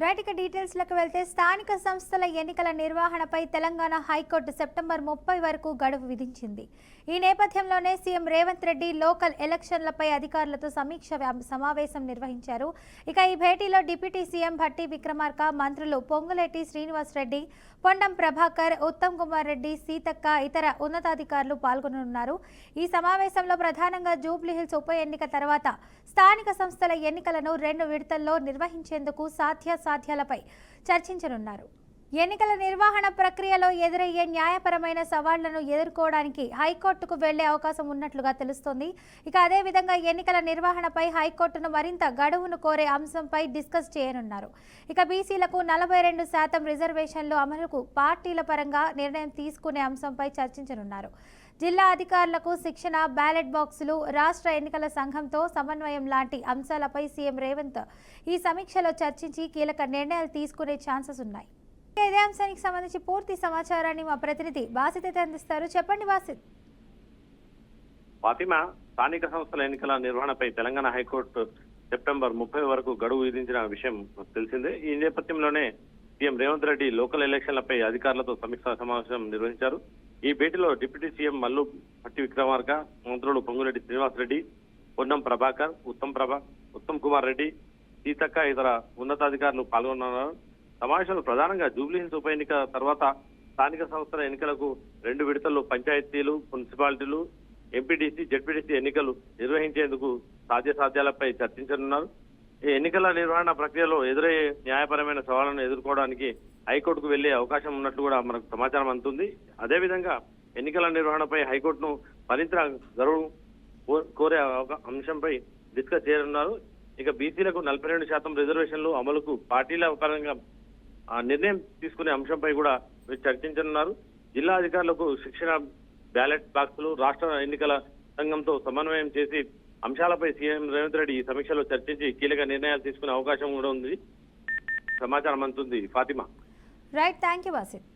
Right డీటెయిల్స్లకు వెళ్తే స్థానిక సంస్థల ఎన్నికల నిర్వహణపై తెలంగాణ హైకోర్టు సెప్టెంబర్ 30 వరకు గడువు విధించింది. ఈ నేపథ్యంలోనే సీఎం రేవంత్ రెడ్డి లోకల్ ఎలక్షన్లపై అధికారులతో సమీక్ష సమావేశం నిర్వహించారు. ఇక ఈ భేటీలో డిప్యూటీ సీఎం భట్టి విక్రమార్క, మంత్రులు పొంగులేటి శ్రీనివాస్ రెడ్డి, పొన్నం ప్రభాకర్, ఉత్తమ్ కుమార్ రెడ్డి, సీతక్క, ఇతర ఉన్నతాధికారులు పాల్గొననున్నారు. ఈ సమావేశంలో ప్రధానంగా జూబ్లీహిల్స్ ఉప ఎన్నిక తర్వాత స్థానిక సంస్థల ఎన్నికలను 2 విడతల్లో నిర్వహించేందుకు సాధ్యాలపై చర్చించనున్నారు. ఎన్నికల నిర్వహణ ప్రక్రియలో ఎదురయ్యే న్యాయపరమైన సవాళ్లను ఎదుర్కోవడానికి హైకోర్టుకు వెళ్లే అవకాశం ఉన్నట్లుగా తెలుస్తోంది. ఇక అదేవిధంగా ఎన్నికల నిర్వహణపై హైకోర్టును మరింత గడువును కోరే అంశంపై డిస్కస్ చేయనున్నారు. ఇక బీసీలకు 42% రిజర్వేషన్లు అమలుకు పార్టీల పరంగా నిర్ణయం తీసుకునే అంశంపై చర్చించనున్నారు. జిల్లా అధికారులకు శిక్షణ, బ్యాలెట్ బాక్సులు, రాష్ట్ర ఎన్నికల సంఘంతో సమన్వయం లాంటి అంశాలపై సీఎం రేవంత్ ఈ సమీక్షలో చర్చించి కీలక నిర్ణయాలు తీసుకునే ఛాన్సెస్ ఉన్నాయి. ఇదే అంశానికి సంబంధించి పూర్తి సమాచారాన్ని మా ప్రతినిధి బాసిత్ అయితే అందిస్తారు. చెప్పండి బాసిత్. ఫాతిమా, స్థానిక సంస్థల ఎన్నికల నిర్వహణపై తెలంగాణ హైకోర్టు సెప్టెంబర్ 30 వరకు గడువు విధించిన విషయం తెలిసిందే. ఈ నేపథ్యంలోనే సీఎం రేవంత్ రెడ్డి లోకల్ ఎలక్షన్లపై అధికారులతో సమీక్షా సమావేశం నిర్వహించారు. ఈ భేటీలో డిప్యూటీ సీఎం మల్లు భట్టి విక్రమార్క, మంత్రులు పొంగులేటి శ్రీనివాస్ రెడ్డి, పొన్నం ప్రభాకర్, ఉత్తమ్ కుమార్ రెడ్డి, సీతక్క, ఇతర ఉన్నతాధికారులు పాల్గొన్నారు. సమావేశంలో ప్రధానంగా జూబ్లీహిల్స్ ఉప ఎన్నిక తర్వాత స్థానిక సంస్థల ఎన్నికలకు 2 విడతల్లో పంచాయతీలు, మున్సిపాలిటీలు, ఎంపీటీసీ, జెడ్పీటీసీ ఎన్నికలు నిర్వహించేందుకు సాధ్యాలపై చర్చించనున్నారు. ఈ ఎన్నికల నిర్వహణ ప్రక్రియలో ఎదురయ్యే న్యాయపరమైన సవాళ్లను ఎదుర్కోవడానికి హైకోర్టుకు వెళ్లే అవకాశం ఉన్నట్లు కూడా మనకు సమాచారం అందుతుంది. అదేవిధంగా ఎన్నికల నిర్వహణపై హైకోర్టును మరింత గడువు కోరే అంశంపై డిస్కస్ చేయనున్నారు. ఇక బీసీలకు 42% రిజర్వేషన్లు అమలుకు పార్టీల పరంగా నిర్ణయం తీసుకునే అంశంపై కూడా చర్చించనున్నారు. జిల్లా అధికారులకు శిక్షణ, బ్యాలెట్ బాక్సులు, రాష్ట్ర ఎన్నికల సంఘంతో సమన్వయం చేసి అంశాలపై సీఎం రేవంత్ రెడ్డి ఈ సమీక్షలో చర్చించి కీలక నిర్ణయాలు తీసుకునే అవకాశం కూడా ఉంది. సమాచారం అందుతుంది Fatima. Right, thank you Basit.